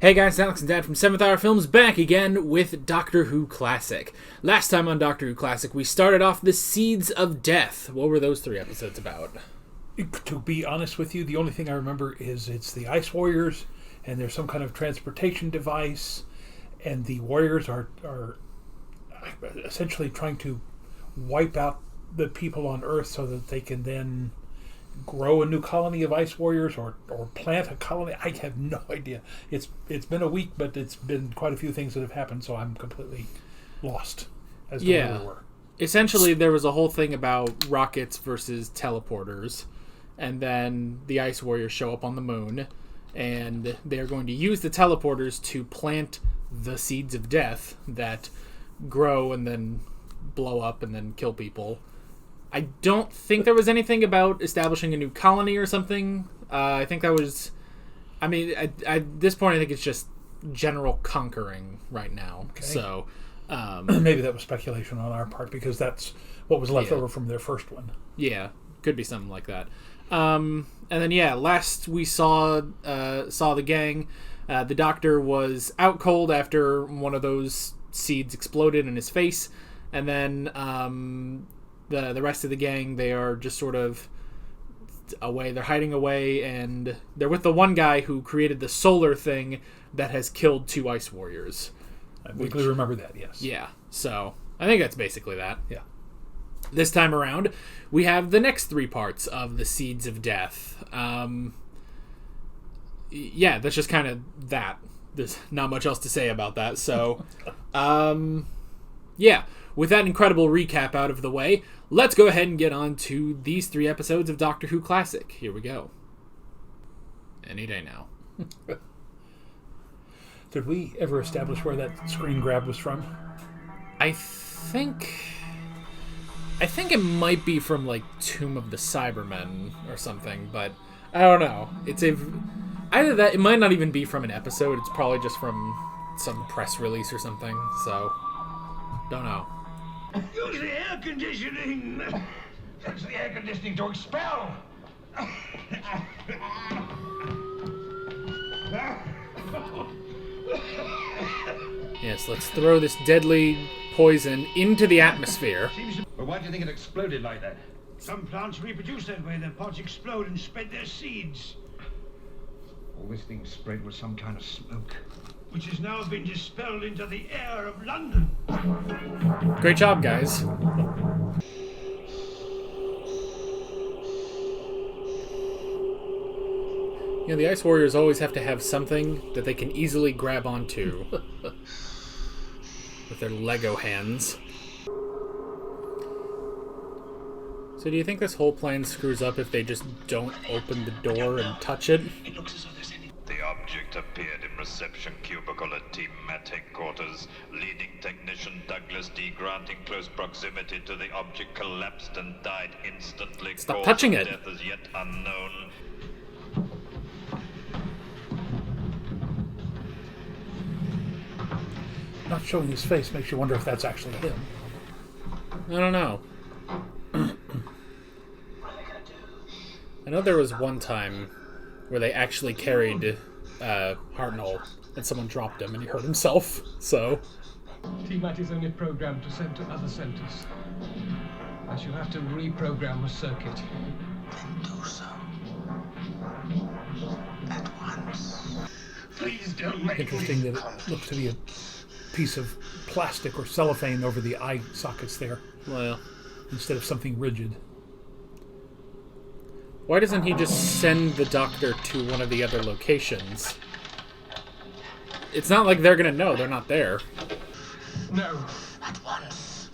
Hey guys, Alex and Dad from 7th Hour Films back again with Doctor Who Classic. Last time on Doctor Who Classic, we started off the Seeds of Death. What were those 3 episodes about? To be honest with you, the only thing I remember is it's the Ice Warriors, and there's some kind of transportation device, and the Warriors are essentially trying to wipe out the people on Earth so that they can then grow a new colony of Ice Warriors or plant a colony. I have no idea. It's been a week, but it's been quite a few things that have happened, so I'm completely lost as to where we were. Essentially, there was a whole thing about rockets versus teleporters, and then the Ice Warriors show up on the moon, and they're going to use the teleporters to plant the Seeds of Death that grow and then blow up and then kill people. I don't think there was anything about establishing a new colony or something. I think that was... I mean, at this point, I think it's just general conquering right now. Okay. So... maybe that was speculation on our part, because that's what was left over from their first one. Yeah, could be something like that. And then, last we saw the gang. The Doctor was out cold after one of those seeds exploded in his face. And then... The rest of the gang, they are just sort of away. They're hiding away, and they're with the one guy who created the solar thing that has killed 2 Ice Warriors. I vaguely remember that, yes. Yeah, so I think that's basically that. Yeah. This time around, we have the next 3 parts of the Seeds of Death. That's just kind of that. There's not much else to say about that, so... With that incredible recap out of the way, let's go ahead and get on to these 3 episodes of Doctor Who Classic. Here we go. Any day now. Did we ever establish where that screen grab was from? I think it might be from, like, Tomb of the Cybermen or something, but I don't know. Either that, it might not even be from an episode. It's probably just from some press release or something, so don't know. Use the air conditioning! That's the air conditioning to expel! Yes, let's throw this deadly poison into the atmosphere. But why do you think it exploded like that? Some plants reproduce that way. Their pods explode and spread their seeds. All this thing spread was some kind of smoke, Which has now been dispelled into the air of London. Great job, guys. You know, the Ice Warriors always have to have something that they can easily grab onto with their Lego hands. So do you think this whole plan screws up if they just don't open the door and touch it? It looks as though there's any... The object appeared in reception cubicle at Team Met headquarters. Leading technician Douglas D. Grant, in close proximity to the object, collapsed and died instantly. Stop touching it. Death is yet unknown. Not showing his face makes you wonder if that's actually him. I don't know. I know there was one time where they actually carried Hartnell and someone dropped him and he hurt himself, so... TMAT is only programmed to send to other centers. As you have to reprogram a circuit. Then do so. At once. Please don't make Interesting that it looks to be a piece of plastic or cellophane over the eye sockets there, Well... instead of something rigid. Why doesn't he just send the Doctor to one of the other locations? It's not like they're gonna know. They're not there. No. At once.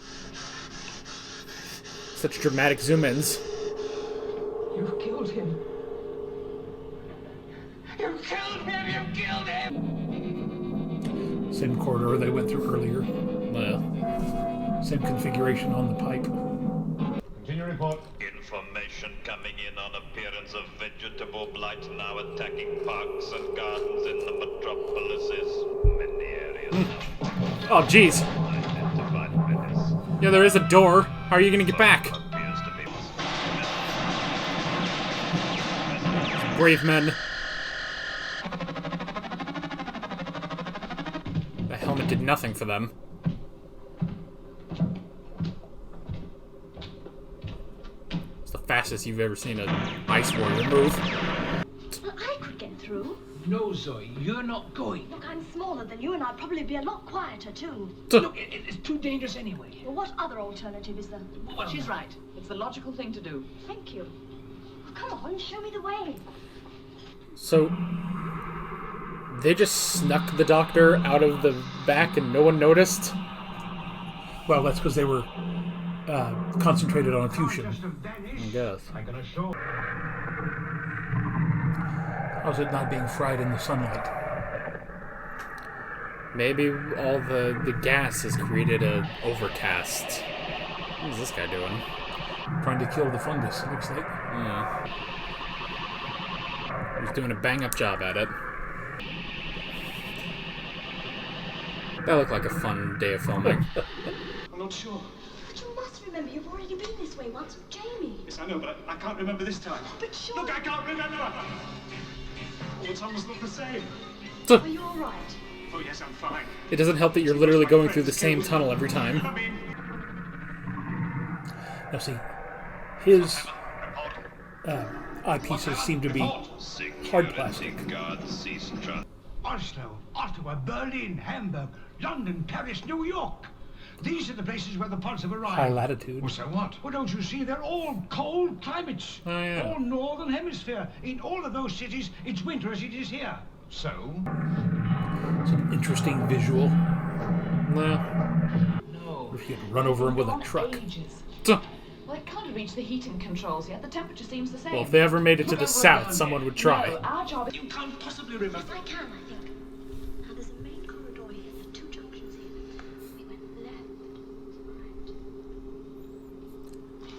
Such dramatic zoom-ins. You've killed him. You killed him! You killed him! Same corridor they went through earlier. Well... Same configuration on the pipe. Continue report. Information coming in on appearance of vegetable blight now attacking parks and gardens in the metropolises. Many areas now. Oh, jeez. Identified menace. Yeah, there is a door. How are you gonna get back? Appears to be Brave men. helmet did nothing for them. It's the fastest you've ever seen an Ice Warrior move. Well, I could get through. No, Zoe, you're not going. Look, I'm smaller than you, and I'd probably be a lot quieter, too. Look, it's too dangerous anyway. Well, what other alternative is there? Well, she's right. It's the logical thing to do. Thank you. Oh, come on, show me the way. So, they just snuck the Doctor out of the back and no one noticed? Well, that's because they were concentrated on fusion. I guess. I'm gonna show. How's it not being fried in the sunlight? Maybe all the gas has created a overcast. What is this guy doing? Trying to kill the fungus, it looks like. Yeah. He's doing a bang-up job at it. That looked like a fun day of filming. I'm not sure. But you must remember, you've already been this way once with Jamie. Yes, I know, but I can't remember this time. But sure. Look, I can't remember! All the tunnels look the same. Are you all right? Oh, yes, I'm fine. It doesn't help that you're literally going through the same tunnel every time. Come in. Now see, his eyepieces seem to be hard plastic. Guards cease trust. Oslo, Ottawa, Berlin, Hamburg, London, Paris, New York. These are the places where the pods have arrived. High latitude. Well, so what? Well, don't you see? They're all cold climates. Oh, yeah. All northern hemisphere. In all of those cities, it's winter as it is here. So? It's an interesting visual. Nah. No. If you could run over him with a On truck. ages. Tuh. Well, it can't reach the heating controls yet. The temperature seems the same. Well, if they ever made it to Look the over south, down someone there. would try. No, our job is... You can't possibly remember. Yes, I can, I think. Now, there's a main corridor here. There are 2 junctions here. We went left, right.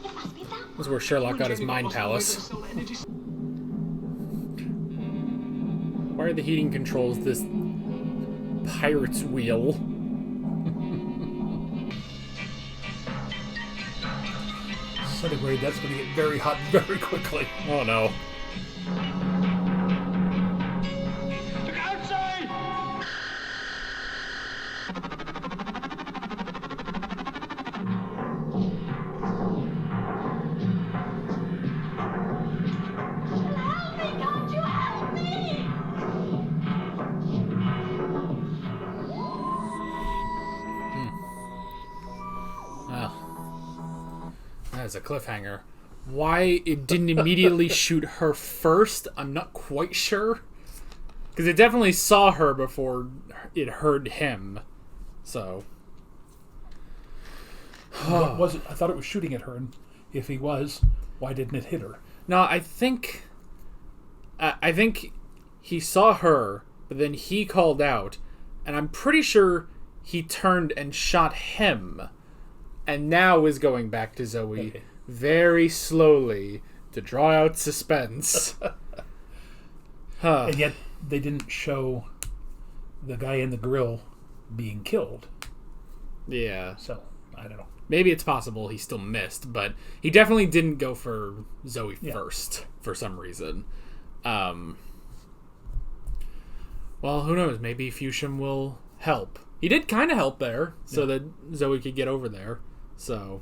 It must be that one. This is where Sherlock got his mind palace. Why are the heating controls this pirate's wheel? Centigrade, that's going to get very hot very quickly. Oh no. Look outside! Help me! Don't you help me! Well, that's a cliffhanger. Why it didn't immediately shoot her first, I'm not quite sure. Because it definitely saw her before it heard him. So. What was it? I thought it was shooting at her, and if he was, why didn't it hit her? No, I think he saw her, but then he called out, and I'm pretty sure he turned and shot him, and now is going back to Zoe very slowly to draw out suspense. And yet they didn't show the guy in the grill being killed. Yeah. So I don't know. Maybe it's possible he still missed, but he definitely didn't go for Zoe first for some reason. Well, who knows? Maybe Fushim will help. He did kind of help there, so that Zoe could get over there. So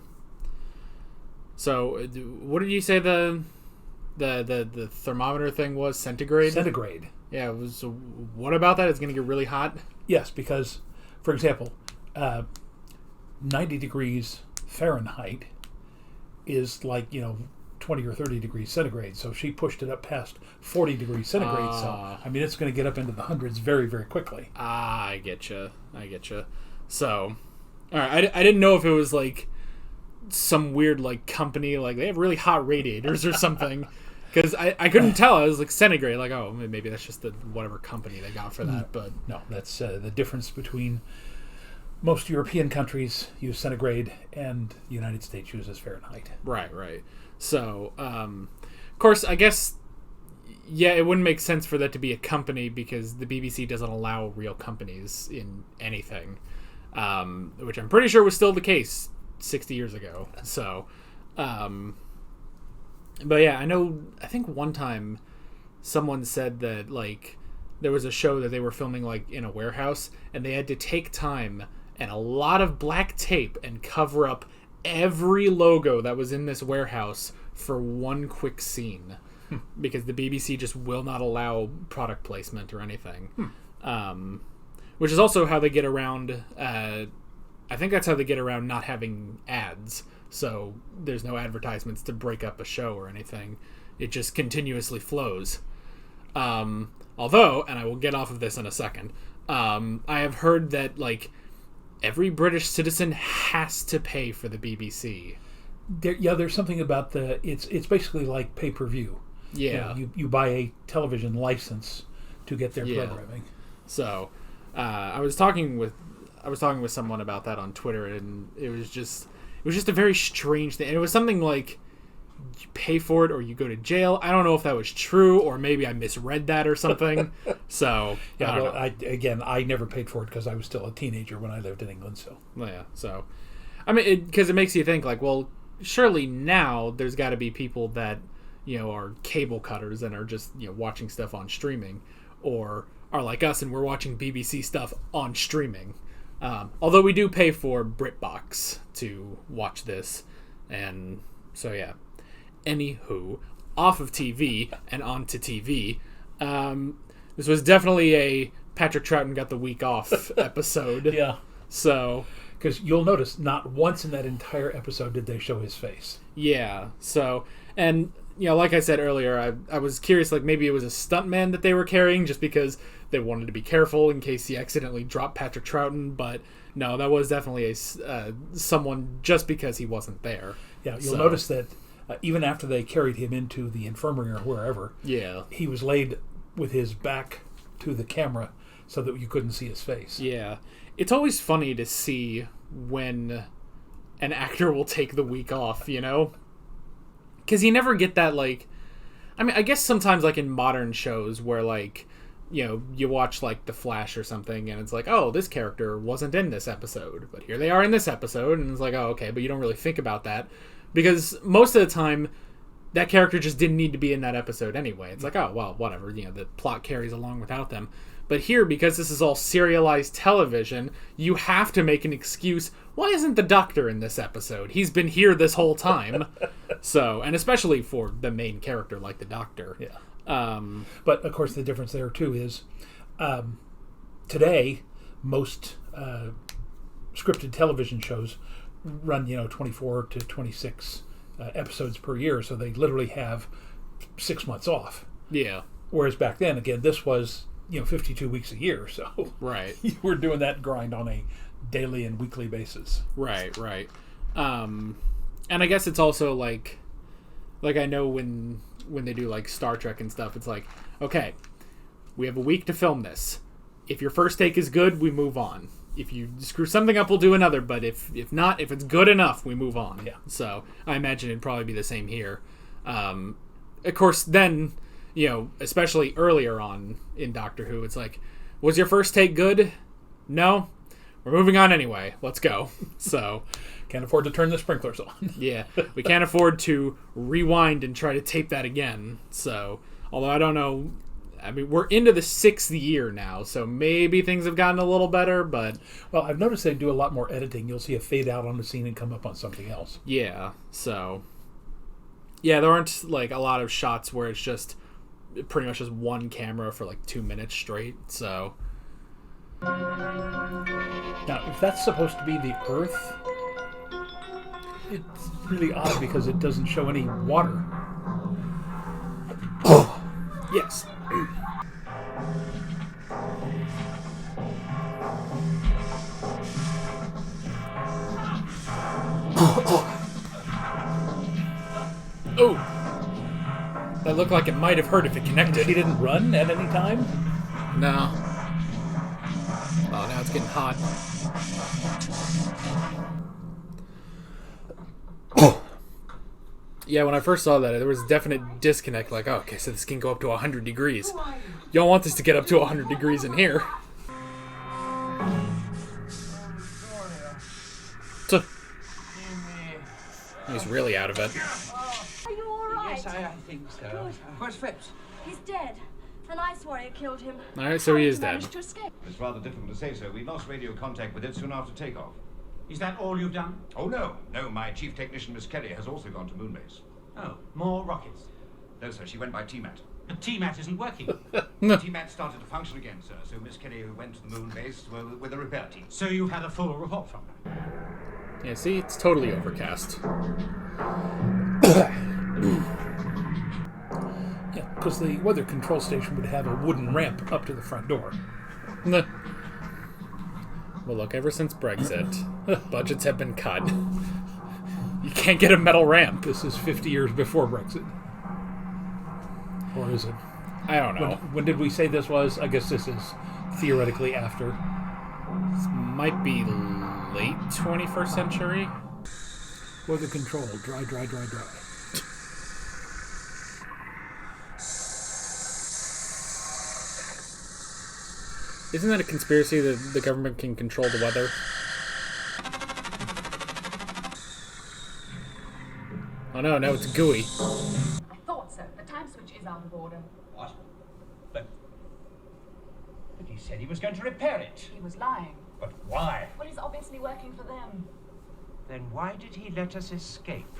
what did you say the thermometer thing was? Centigrade? Centigrade. Yeah, it was. What about that? It's going to get really hot? Yes, because, for example, 90 degrees Fahrenheit is like, 20 or 30 degrees centigrade. So she pushed it up past 40 degrees centigrade. So, I mean, it's going to get up into the hundreds very, very quickly. I getcha. So, all right. I didn't know if it was like some weird like company, like they have really hot radiators or something. Because I couldn't tell. I was like centigrade, like, oh, maybe that's just the whatever company they got for that. But no, that's the difference between most European countries use centigrade and the United States uses Fahrenheit. Right. So, of course, I guess, yeah, it wouldn't make sense for that to be a company because the BBC doesn't allow real companies in anything, which I'm pretty sure was still the case 60 years ago. So, but yeah, I think one time someone said that, like, there was a show that they were filming like in a warehouse, and they had to take time and a lot of black tape and cover up every logo that was in this warehouse for one quick scene, because the BBC just will not allow product placement or anything. Which is also how they get around. I think that's how they get around not having ads. So there's no advertisements to break up a show or anything. It just continuously flows. Although, and I will get off of this in a second, I have heard that like every British citizen has to pay for the BBC. There's something about it's basically like pay-per-view. Yeah. You buy a television license to get their programming. So, I was talking with someone about that on Twitter, and it was just a very strange thing. And it was something like you pay for it or you go to jail. I don't know if that was true, or maybe I misread that or something. So I never paid for it because I was still a teenager when I lived in England. So so I mean, because it makes you think like, well, surely now there's got to be people that are cable cutters and are just watching stuff on streaming, or are like us and we're watching BBC stuff on streaming. Although we do pay for BritBox to watch this, and so yeah. Anywho, off of TV and onto TV. This was definitely a Patrick Troughton got the week off episode. Yeah. So, because you'll notice not once in that entire episode did they show his face. Yeah. So, and like I said earlier, I was curious, like maybe it was a stuntman that they were carrying just because they wanted to be careful in case he accidentally dropped Patrick Troughton, but no, that was definitely someone just because he wasn't there. Yeah, you'll notice that even after they carried him into the infirmary or wherever, he was laid with his back to the camera so that you couldn't see his face. Yeah. It's always funny to see when an actor will take the week off, because you never get that, like, I mean, I guess sometimes like in modern shows where like, you watch like The Flash or something and it's like, oh, this character wasn't in this episode, but here they are in this episode, and it's like, oh, okay, but you don't really think about that because most of the time that character just didn't need to be in that episode anyway. It's like, oh, well, whatever, the plot carries along without them. But here, because this is all serialized television, you have to make an excuse. Why isn't the Doctor in this episode? He's been here this whole time. So, and especially for the main character like the Doctor. Yeah. But, of course, the difference there, too, is today, most scripted television shows run, 24 to 26 episodes per year, so they literally have 6 months off. Yeah. Whereas back then, again, this was 52 weeks a year, so right. You were doing that grind on a daily and weekly basis. Right. And I guess it's also like I know when they do like Star Trek and stuff, it's like, okay, we have a week to film this. If your first take is good, we move on. If you screw something up, we'll do another, but if not, if it's good enough, we move on. Yeah. So I imagine it'd probably be the same here. Of course, then, especially earlier on in Doctor Who, it's like, was your first take good? No? We're moving on anyway. Let's go. So, can't afford to turn the sprinklers on. Yeah, we can't afford to rewind and try to tape that again. So, although I don't know, I mean, we're into the 6th year now, so maybe things have gotten a little better, but... Well, I've noticed they do a lot more editing. You'll see a fade out on the scene and come up on something else. Yeah, so... Yeah, there aren't, like, a lot of shots where it's just pretty much just one camera for, like, 2 minutes straight, so... Now, if that's supposed to be the Earth, it's really odd because it doesn't show any water. Oh, yes. Oh, that looked like it might have hurt if it connected. She didn't run at any time? No. Oh, now it's getting hot. Yeah, when I first saw that, there was a definite disconnect. Like, oh, okay, so this can go up to 100 degrees. You don't want this to get up to 100 degrees in here. So, he's really out of it. Are you all right? Yes, I think so. Good. Where's Phipps? He's dead. An ice warrior killed him. All right, so he is dead. Managed to escape. It's rather difficult to say so. We lost radio contact with it soon after takeoff. Is that all you've done? Oh, no. No, my chief technician, Miss Kelly, has also gone to Moonbase. Oh, more rockets. No, sir, she went by TMAT. But TMAT isn't working. TMAT started to function again, sir, so Miss Kelly went to the Moonbase with a repair team. So you've had a full report from her? Yeah, see, it's totally overcast. Yeah, because the weather control station would have a wooden ramp up to the front door. Well, look, ever since Brexit, budgets have been cut. You can't get a metal ramp. This is 50 years before Brexit. Or is it? I don't know. When did we say this was? I guess this is theoretically after. This might be late 21st century. Weather control. Dry. Isn't that a conspiracy that the government can control the weather? Oh no, now it's gooey. I thought so. The time switch is out of order. What? But he said he was going to repair it. He was lying. But why? Well, he's obviously working for them. Then why did he let us escape?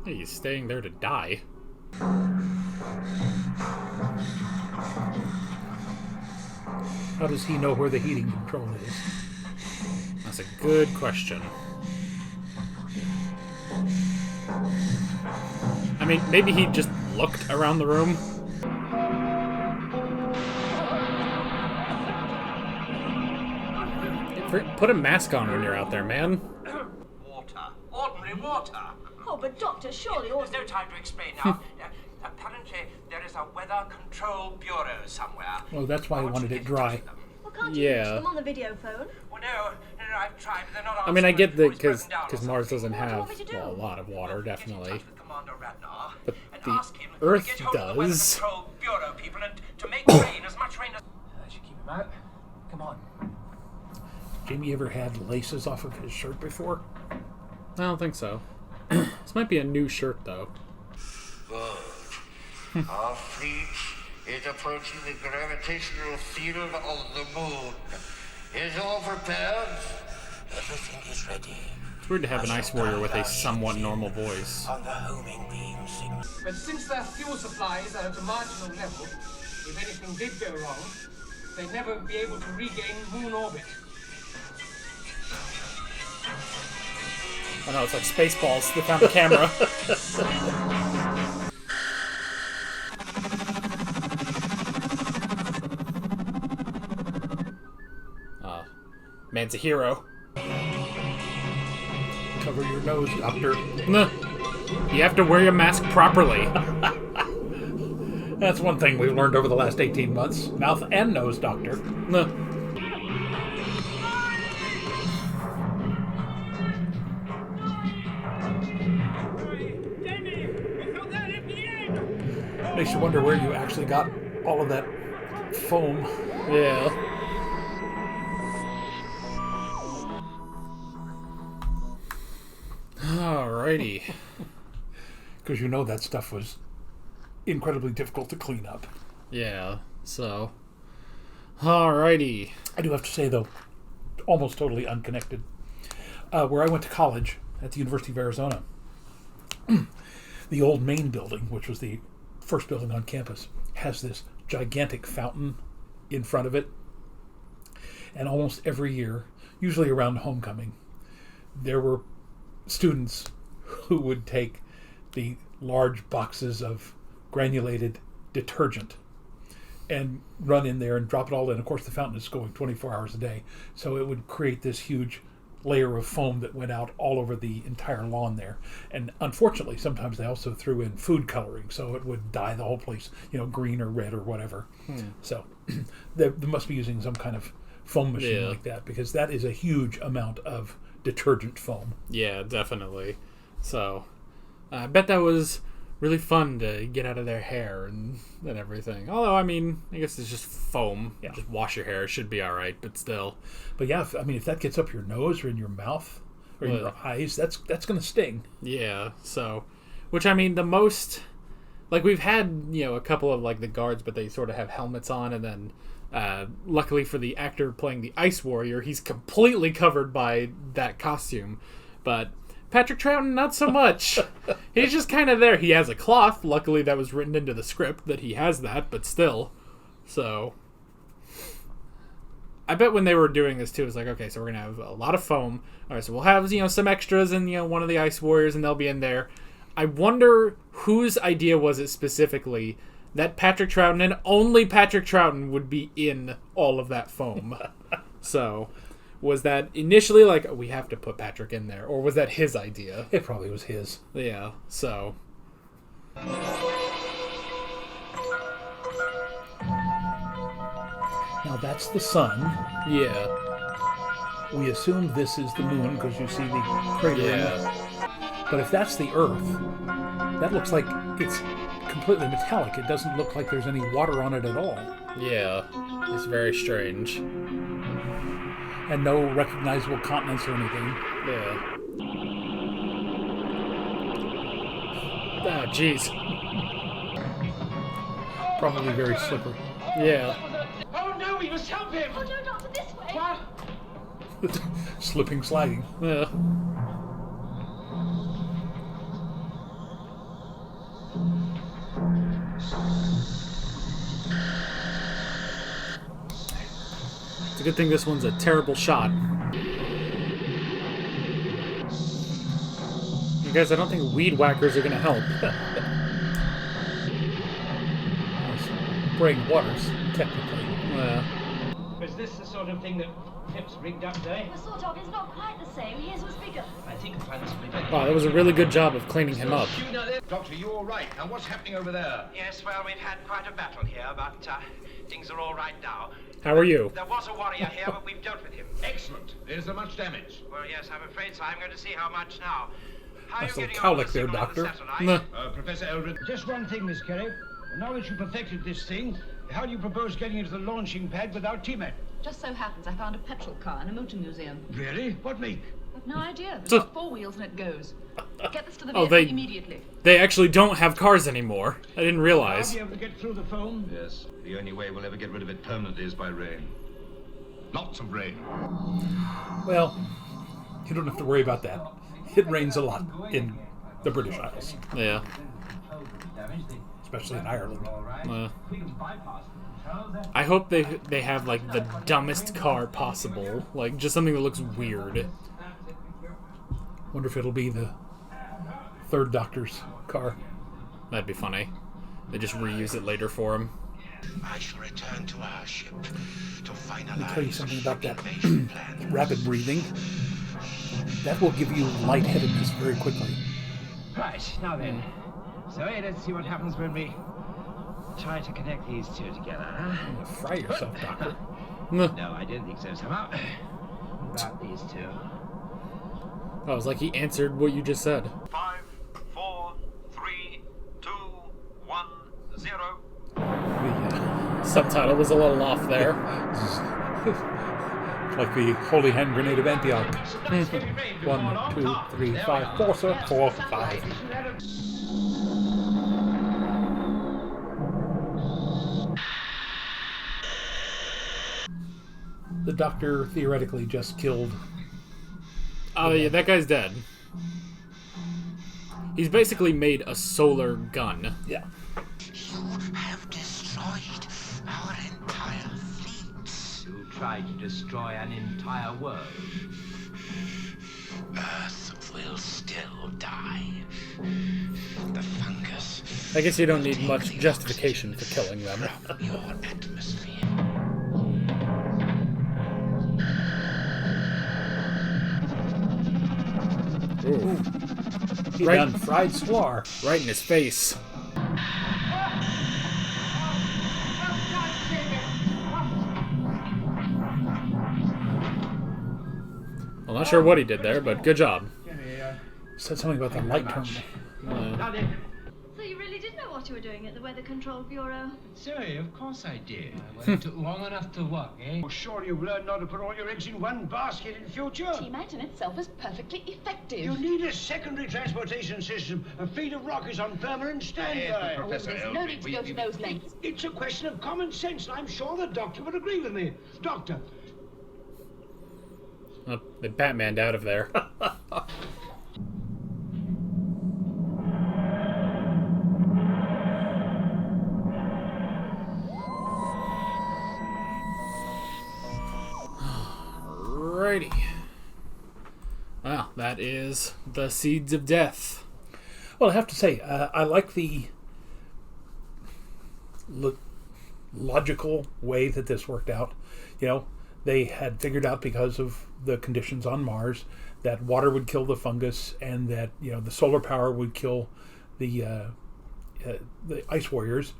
Hey, he's staying there to die. How does he know where the heating control is? That's a good question. I mean, maybe he just looked around the room. Put a mask on when you're out there, man. Water. Ordinary water. Oh, but Doctor, surely all... There's no time to explain now. Apparently, there is a weather control bureau somewhere. Well, that's why he wanted it dry. Well, can't you reach them on the video phone? Well, no, I've tried, but they're not I mean, I get that answering. because Mars doesn't What do you have want me to do? a lot of water, definitely. Commander Radnar, But and the ask him Earth to get hold of the weather does. control bureau people and to make rain as much rain as... I should keep him out. Come on. Jamie ever had laces off of his shirt before? I don't think so. This might be a new shirt, though. Good. Our fleet is approaching the gravitational field of the moon. Is all prepared? Everything is ready. It's weird to have an ice warrior with a somewhat normal voice. On the homing beam signal. But since their fuel supplies are at a marginal level, if anything did go wrong, they'd never be able to regain moon orbit. Oh no, it's like Spaceballs. They found the camera. Man's a hero. Cover your nose, Doctor. You have to wear your mask properly. That's one thing we've learned over the last 18 months. Mouth and nose, Doctor. Makes you wonder where you actually got all of that foam. Yeah. Alrighty. Because you know that stuff was incredibly difficult to clean up. Yeah, so. Alrighty. I do have to say, though, almost totally unconnected, where I went to college at the University of Arizona, the old main building, which was the first building on campus, has this gigantic fountain in front of it. And almost every year, usually around homecoming, there were students who would take the large boxes of granulated detergent and run in there and drop it all in. Of course, the fountain is going 24 hours a day, so it would create this huge layer of foam that went out all over the entire lawn there. And unfortunately, sometimes they also threw in food coloring, so it would dye the whole place, green or red or whatever. So they must be using some kind of foam machine like that, because that is a huge amount of detergent foam. Yeah, definitely. So I bet that was really fun to get out of their hair and everything. Although, I mean, I guess it's just foam. Yeah. Just wash your hair. It should be all right, but still. But yeah, if that gets up your nose or in your mouth or in your eyes, that's going to sting. Yeah, so, which, I mean, the most like we've had, a couple of like the guards, but they sort of have helmets on, and then luckily for the actor playing the Ice Warrior, he's completely covered by that costume. But Patrick Troughton, not so much. He's just kind of there. He has a cloth. Luckily, that was written into the script that he has that, but still. So I bet when they were doing this too, it's like, okay, so we're gonna have a lot of foam. All right, so we'll have some extras and one of the Ice Warriors, and they'll be in there. I wonder whose idea was it specifically that Patrick Troughton and only Patrick Troughton would be in all of that foam. So was that initially like, we have to put Patrick in there, or was that his idea? It probably was his. Yeah. So. Now that's the sun. Yeah. We assume this is the moon because you see the crater. Yeah. But if that's the Earth, that looks like it's completely metallic. It doesn't look like there's any water on it at all. Yeah. It's very strange. And no recognizable continents or anything. Yeah. Ah, jeez. Probably very slippery. Yeah. Oh no, we must help him! Oh no, Doctor, this way! What? Slipping, sliding. Yeah. It's a good thing this one's a terrible shot. You guys, I don't think weed whackers are going to help. Spraying waters, technically. Is this the sort of thing that Pip's rigged up today? The sort of is not quite the same. His was bigger. I think the plan's will be better. Wow, that was a really good job of cleaning him up. Doctor, you all right? Now, what's happening over there? Yes, well, we've had quite a battle here, but things are all right now. How are you? There was a warrior here, but we've dealt with him. Excellent. Is there much damage? Well, yes, I'm afraid so. I'm going to see how much now. How are Nice you little getting on cowlick with the there, signal on the Doctor. satellite? Professor Eldred. Just one thing, Miss Carey. Now that you've perfected this thing, how do you propose getting into the launching pad without T-Men? Just so happens I found a petrol car in a motor museum. Really? What make? I've no idea. It's So- got 4 wheels and it goes. Get this to the Oh, vehicle they- immediately. They actually don't have cars anymore. I didn't I'll realize. be able to get through the foam. Yes. The only way we'll ever get rid of it permanently is by rain. Lots of rain. Well, you don't have to worry about that. It rains a lot in the British Isles, Yeah. especially in Ireland. I hope they have like the dumbest car possible, like just something that looks weird. Wonder if it'll be the third Doctor's car. That'd be funny. They just reuse it later for him. I shall return to our ship to finalize. Let me tell you something about that invasion plan. rapid breathing. That will give you lightheadedness very quickly. Right, now then. So let's see what happens when we try to connect these two together, huh? Fry yourself, Doctor. No, I don't think so, somehow. About these two. Oh, it was like he answered what you just said. 5, 4, 3, 2, 1, 0. Subtitle was a little off there. Like the Holy Hand Grenade of Antioch. 1, 2, 3, 5, 4, sir. 4, 5. The Doctor theoretically just killed. Oh yeah, that guy's dead. He's basically made a solar gun. Yeah. You have destroyed our entire fleet. You tried to destroy an entire world. Earth will still die. The fungus. I guess you don't need much justification for killing them. Your atmosphere. Ooh. He Right. done fried swar. Right in his face. I'm not sure what he did there, but good job. Said something about the light terminal. So you really did know what what you were doing at the Weather Control Bureau? Sorry, of course I did. Well, it took long enough to work, eh? Well, surely you've learned not to put all your eggs in one basket in future. T-Mat in itself is perfectly effective. You need a secondary transportation system. A fleet of rockets on permanent standby. Yes, but Professor There's no need to go to those lengths. It's a question of common sense, and I'm sure the doctor would agree with me. Doctor. Oh, they Batmaned out of there. Alrighty. Well, that is the Seeds of Death. Well, I have to say, I like the logical way that this worked out. You know, they had figured out, because of the conditions on Mars, that water would kill the fungus, and that, you know, the solar power would kill the ice warriors.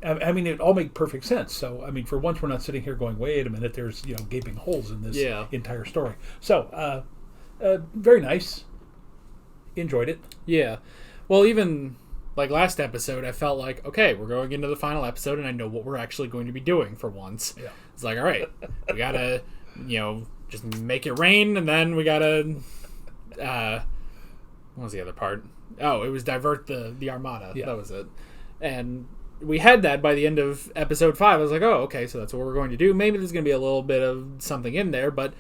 I mean, it all made perfect sense. So, I mean, for once, we're not sitting here going, wait a minute, there's, you know, gaping holes in this entire story. So, very nice. Enjoyed it. Yeah. Well, even like last episode, I felt like, okay, we're going into the final episode, and I know what we're actually going to be doing for once. Yeah. It's like, all right, we gotta, you know, just make it rain, and then we gotta, what was the other part? Oh, it was divert the Armada. Yeah. That was it. And we had that by the end of episode 5. I was like, oh, okay, so that's what we're going to do. Maybe there's going to be a little bit of something in there, but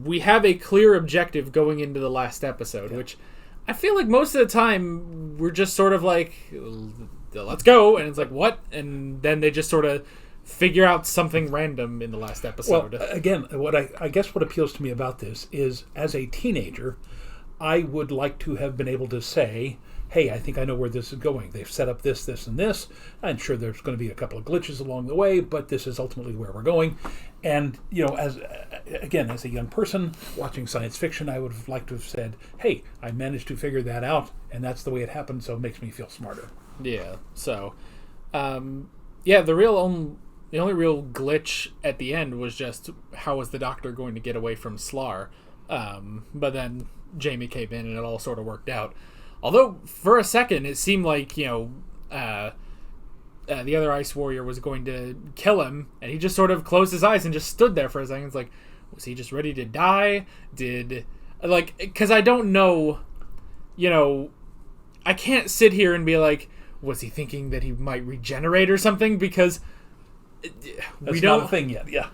we have a clear objective going into the last episode, which I feel like most of the time we're just sort of like, let's go, and it's like, what? And then they just sort of figure out something random in the last episode. Well, again, what I guess what appeals to me about this is, as a teenager, I would like to have been able to say, hey, I think I know where this is going. They've set up this, this, and this. I'm sure there's going to be a couple of glitches along the way, but this is ultimately where we're going. And, you know, as a young person watching science fiction, I would have liked to have said, hey, I managed to figure that out, and that's the way it happened, so it makes me feel smarter. Yeah, so, the only real glitch at the end was just, how was the Doctor going to get away from Slar? But then Jamie came in, and it all sort of worked out. Although, for a second, it seemed like, you know, the other Ice Warrior was going to kill him, and he just sort of closed his eyes and just stood there for a second. It's like, was he just ready to die? Because I don't know, you know, I can't sit here and be like, was he thinking that he might regenerate or something? Because That's not a thing yet, yeah.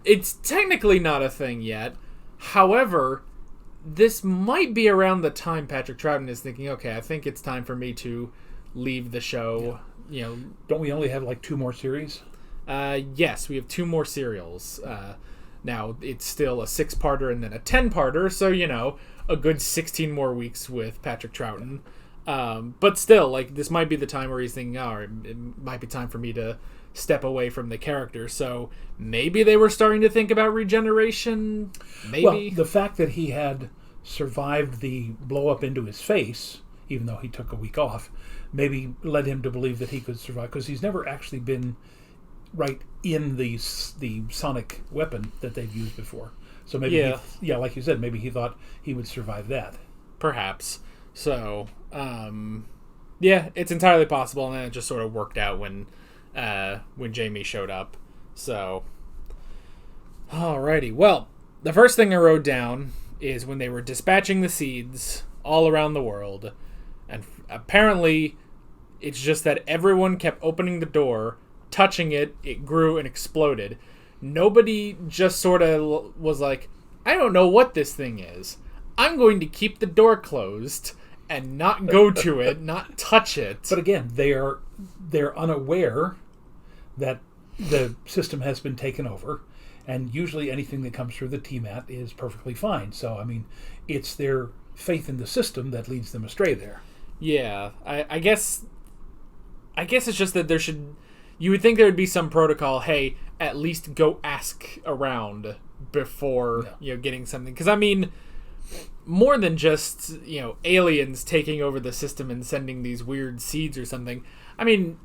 It's technically not a thing yet. However, this might be around the time Patrick Troughton is thinking, okay, I think it's time for me to leave the show. Yeah. You know, don't we only have like 2 more series? Yes, we have 2 more serials. Now it's still a 6-parter and then a 10-parter, so you know, a good 16 more weeks with Patrick Troughton. But still, like, this might be the time where he's thinking, oh, it might be time for me to step away from the character. So maybe they were starting to think about regeneration. Maybe. Well, the fact that he had survived the blow up into his face, even though he took a week off, maybe led him to believe that he could survive, because he's never actually been right in the sonic weapon that they've used before. So maybe, like you said, maybe he thought he would survive that. Perhaps. So, yeah, it's entirely possible, and then it just sort of worked out when Jamie showed up. So, alrighty. Well, the first thing I wrote down is when they were dispatching the seeds all around the world, and apparently it's just that everyone kept opening the door, touching it, it grew and exploded. Nobody just sort of was like, I don't know what this thing is. I'm going to keep the door closed and not go to it, not touch it. But again, they're unaware that the system has been taken over, and usually anything that comes through the T-Mat is perfectly fine. So, I mean, it's their faith in the system that leads them astray there. Yeah, I guess it's just that you would think there would be some protocol, hey, at least go ask around before, getting something. Because, I mean, more than just, aliens taking over the system and sending these weird seeds or something. I mean,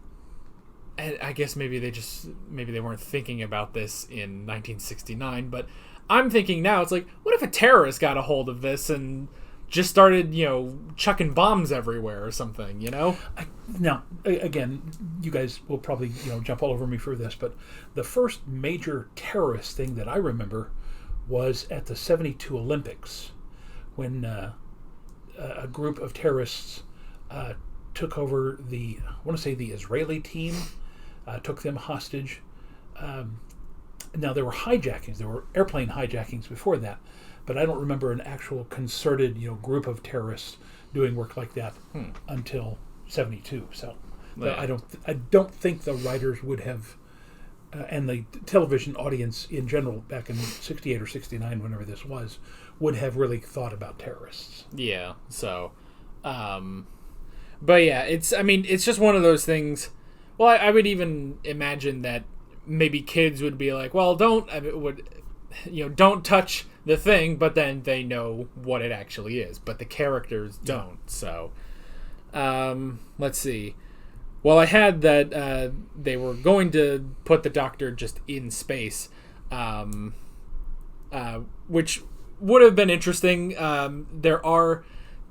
I guess maybe they weren't thinking about this in 1969, but I'm thinking now, it's like, what if a terrorist got a hold of this and just started, chucking bombs everywhere or something, Now, again, you guys will probably, jump all over me for this, but the first major terrorist thing that I remember was at the 72 Olympics when a group of terrorists took over the Israeli team, took them hostage. Now, there were hijackings. There were airplane hijackings before that, but I don't remember an actual concerted, group of terrorists doing work like that until 72. So Yeah. I don't think the writers would have, and the television audience in general back in 68 or 69, whenever this was, would have really thought about terrorists. Yeah. So, but yeah, it's just one of those things. Well, I would even imagine that maybe kids would be like, well, don't touch the thing, but then they know what it actually is, but the characters don't. So, let's see. Well, I had that they were going to put the Doctor just in space, which would have been interesting. There are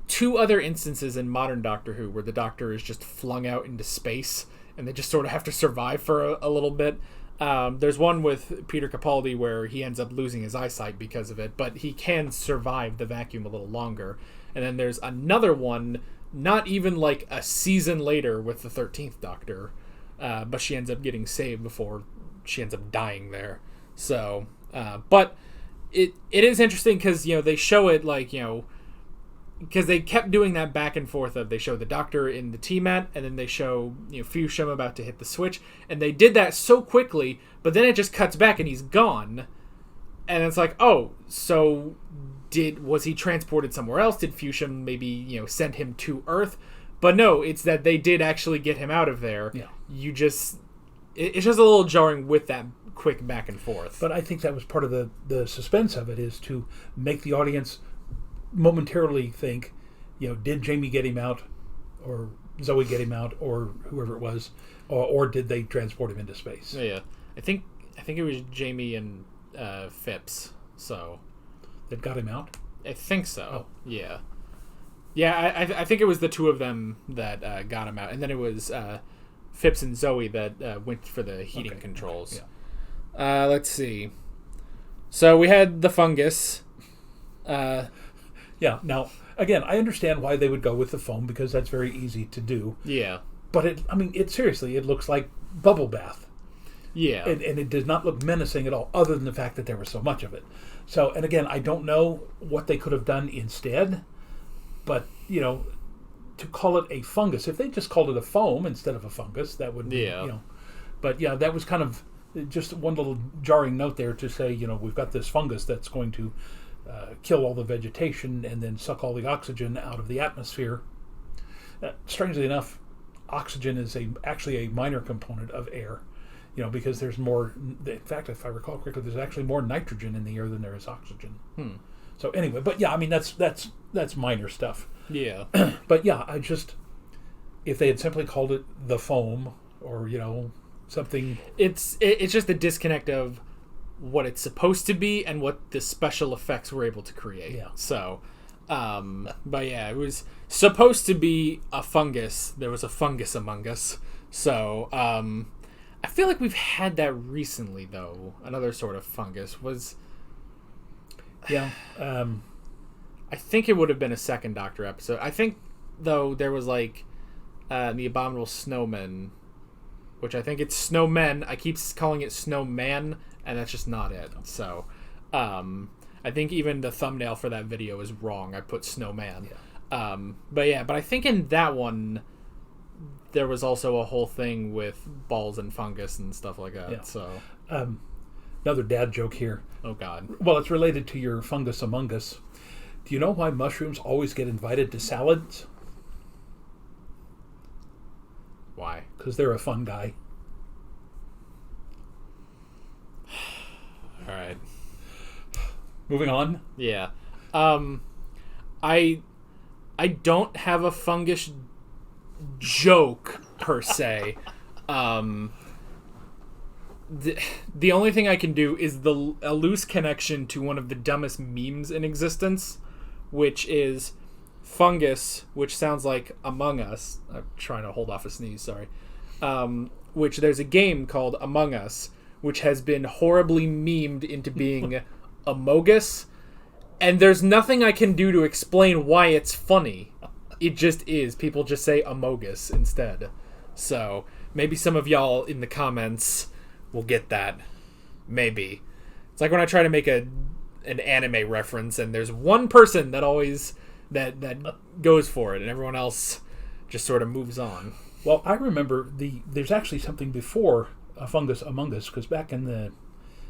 2 other instances in modern Doctor Who where the Doctor is just flung out into space, and they just sort of have to survive for a little bit. There's one with Peter Capaldi where he ends up losing his eyesight because of it, but he can survive the vacuum a little longer. And then there's another one, not even like a season later, with the 13th Doctor, but she ends up getting saved before she ends up dying there. So, but it is interesting because, they show it like, because they kept doing that back and forth of they show the Doctor in the T-mat, and then they show Fusham about to hit the switch, and they did that so quickly, but then it just cuts back and he's gone, and it's like, oh, so was he transported somewhere else? Did Fusham maybe send him to Earth? But no, it's that they did actually get him out of there. Yeah. It's just a little jarring with that quick back and forth. But I think that was part of the suspense of it, is to make the audience momentarily think, did Jamie get him out, or Zoe get him out, or whoever it was, or did they transport him into space? Yeah, I think it was Jamie and Phipps. So that got him out. I think so. Oh. Yeah. I think it was the 2 of them that got him out, and then it was Phipps and Zoe that went for the heating controls. Okay. Yeah. Let's see. So we had the fungus. Yeah. Now, again, I understand why they would go with the foam, because that's very easy to do. Yeah. But it looks like bubble bath. Yeah. And it does not look menacing at all, other than the fact that there was so much of it. So, and again, I don't know what they could have done instead, but, to call it a fungus, if they just called it a foam instead of a fungus, that would be, But yeah, that was kind of just one little jarring note there to say, we've got this fungus that's going to kill all the vegetation and then suck all the oxygen out of the atmosphere. Strangely enough, oxygen is actually a minor component of air, because there's more. In fact, if I recall correctly, there's actually more nitrogen in the air than there is oxygen. So anyway, but yeah, that's minor stuff. Yeah. But yeah, if they had simply called it the foam, or something, it's just the disconnect of what it's supposed to be and what the special effects were able to create. Yeah. So, but yeah, it was supposed to be a fungus. There was a fungus among us. So, I feel like we've had that recently, though. Another sort of fungus was. Yeah. I think it would have been a second Doctor episode. I think, though, there was like the Abominable Snowmen, which I think it's Snowmen. I keep calling it Snowman, and that's just not it. So, I think even the thumbnail for that video is wrong. I put Snowman. Yeah. But I think in that one, there was also a whole thing with balls and fungus and stuff like that. Yeah. So, another dad joke here. Oh God. Well, it's related to your fungus among us. Do you know why mushrooms always get invited to salads? Why? Because they're a fun guy. All right. Moving on. Yeah. I don't have a fungus joke per se. The only thing I can do is a loose connection to one of the dumbest memes in existence, which is fungus, which sounds like Among Us. I'm trying to hold off a sneeze, sorry. Which there's a game called Among Us, which has been horribly memed into being Amogus. And there's nothing I can do to explain why it's funny. It just is. People just say Amogus instead. So maybe some of y'all in the comments will get that. Maybe. It's like when I try to make an anime reference and there's one person that always that goes for it and everyone else just sort of moves on. Well, I remember there's actually something before A Fungus Among Us, because back in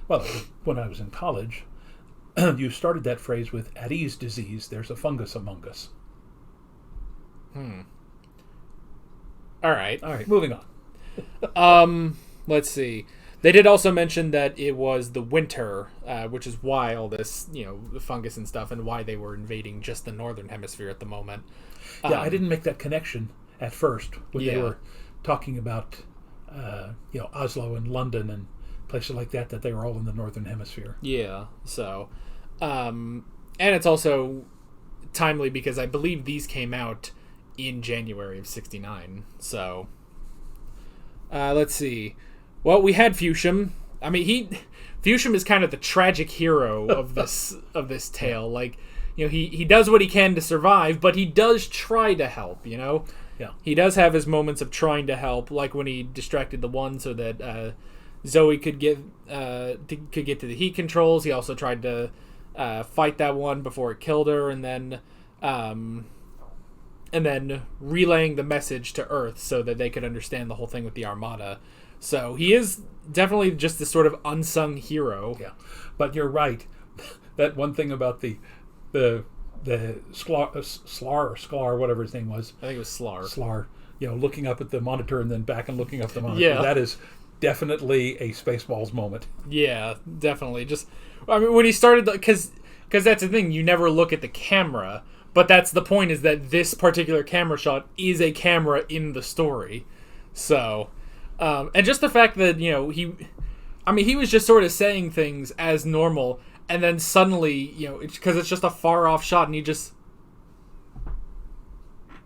when I was in college, you started that phrase with "at ease disease, there's a fungus among us." All right, moving on. Let's see. They did also mention that it was the winter, which is why all this, the fungus and stuff, and why they were invading just the northern hemisphere at the moment. Yeah, I didn't make that connection at first when they were talking about, Oslo and London and places like that they were all in the northern hemisphere. Yeah, so, and it's also timely because I believe these came out in January of '69. So, let's see. Well, we had Fusham. I mean, Fusham is kind of the tragic hero of this tale. Like, he does what he can to survive, but he does try to help. Yeah. He does have his moments of trying to help, like when he distracted the one so that Zoe could get to the heat controls. He also tried to fight that one before it killed her, and then relaying the message to Earth so that they could understand the whole thing with the Armada. So he is definitely just this sort of unsung hero. Yeah, but you're right. That one thing about the Sklar, whatever his name was. I think it was Slar. Slar. Looking up at the monitor and then back and looking up the monitor. Yeah. That is definitely a Spaceballs moment. Yeah, definitely. When he started, because that's the thing, you never look at the camera, but that's the point, is that this particular camera shot is a camera in the story. So, and just the fact that, he was just sort of saying things as normal, and then suddenly, because it's just a far off shot, and he just,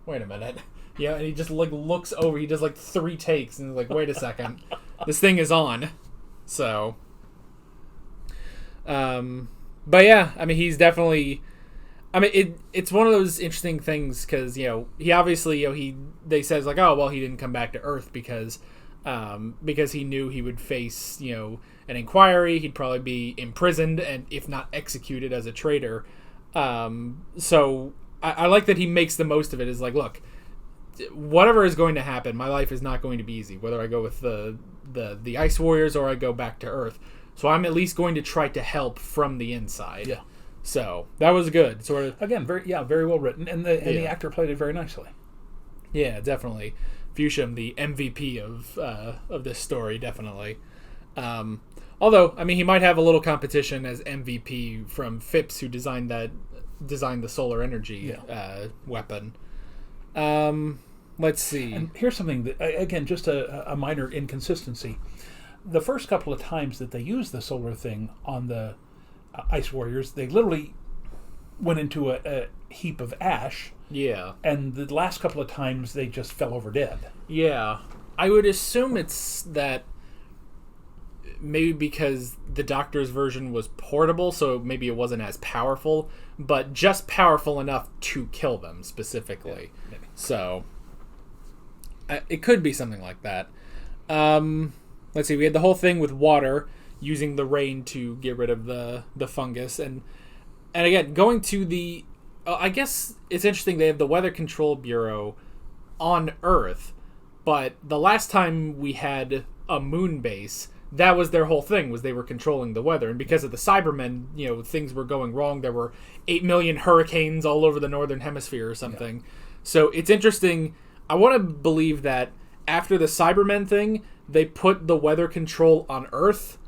wait a minute. Yeah, and he just looks over. He does 3 takes, and wait a second, this thing is on. So, but yeah, he's definitely. It's one of those interesting things because he obviously they says oh well, he didn't come back to Earth because he knew he would face an inquiry. He'd probably be imprisoned and if not executed as a traitor. So I like that he makes the most of it. Is look, whatever is going to happen, my life is not going to be easy, whether I go with the Ice Warriors or I go back to Earth. So I'm at least going to try to help from the inside. Yeah. So that was good. Sort of again, very well written, and the actor played it very nicely. Yeah, definitely. Fusham, the MVP of this story, definitely. Although, he might have a little competition as MVP from Phipps, who designed the solar energy weapon. Let's see. And here's something that, again, just a minor inconsistency. The first couple of times that they used the solar thing on the Ice Warriors, they literally went into a heap of ash. Yeah. And the last couple of times they just fell over dead. Yeah. I would assume it's that maybe because the Doctor's version was portable, so maybe it wasn't as powerful, but just powerful enough to kill them specifically. Yeah, maybe. So it could be something like that. Let's see. We had the whole thing with water, using the rain to get rid of the fungus, and again going to the I guess it's interesting, they have the Weather Control Bureau on Earth, but the last time we had a moon base, that was their whole thing, was they were controlling the weather, and because of the Cybermen, things were going wrong. There were 8 million hurricanes all over the northern hemisphere or something. Yeah. So it's interesting. I want to believe that after the Cybermen thing, they put the weather control on Earth,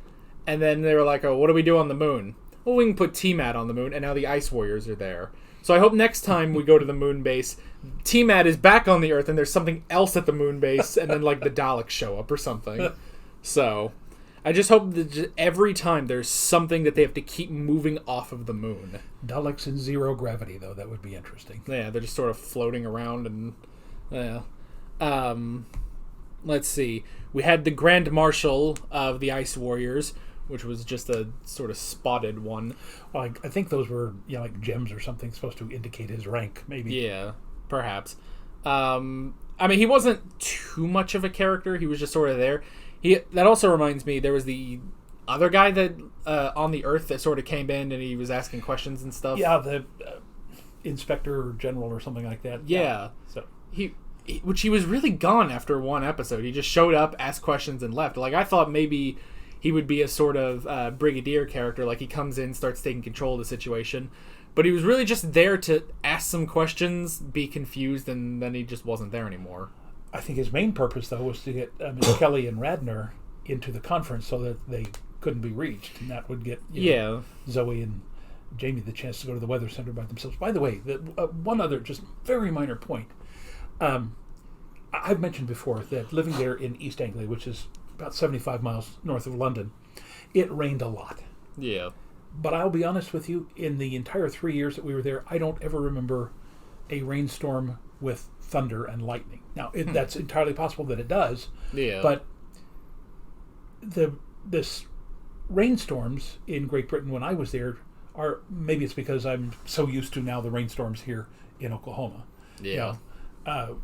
and then they were like, oh, what do we do on the moon? Well, we can put T-Mat on the moon, and now the Ice Warriors are there. So I hope next time we go to the moon base, T-Mat is back on the Earth, and there's something else at the moon base, and then, the Daleks show up or something. So, I just hope that every time there's something that they have to keep moving off of the moon. Daleks in zero gravity, though, that would be interesting. Yeah, they're just sort of floating around and... let's see. We had the Grand Marshal of the Ice Warriors, which was just a sort of spotted one. Well, I think those were like gems or something supposed to indicate his rank, maybe. Yeah, perhaps. I mean, he wasn't too much of a character. He was just sort of there. That also reminds me, there was the other guy that on the Earth that sort of came in and he was asking questions and stuff. Yeah, the Inspector General or something like that. Yeah. So he was really gone after one episode. He just showed up, asked questions, and left. Like, I thought maybe he would be a sort of brigadier character, like he comes in, starts taking control of the situation. But he was really just there to ask some questions, be confused, and then he just wasn't there anymore. I think his main purpose, though, was to get Miss Kelly and Radner into the conference so that they couldn't be reached, and that would get know, Zoe and Jamie the chance to go to the weather center by themselves. By the way, one other just very minor point. I've mentioned before that living there in East Anglia, which is about 75 miles north of London, it rained a lot. Yeah. But I'll be honest with you, in the entire 3 years that we were there, I don't ever remember a rainstorm with thunder and lightning. Now, that's entirely possible that it does. Yeah. But this rainstorms in Great Britain when I was there are, maybe it's because I'm so used to now the rainstorms here in Oklahoma. Yeah.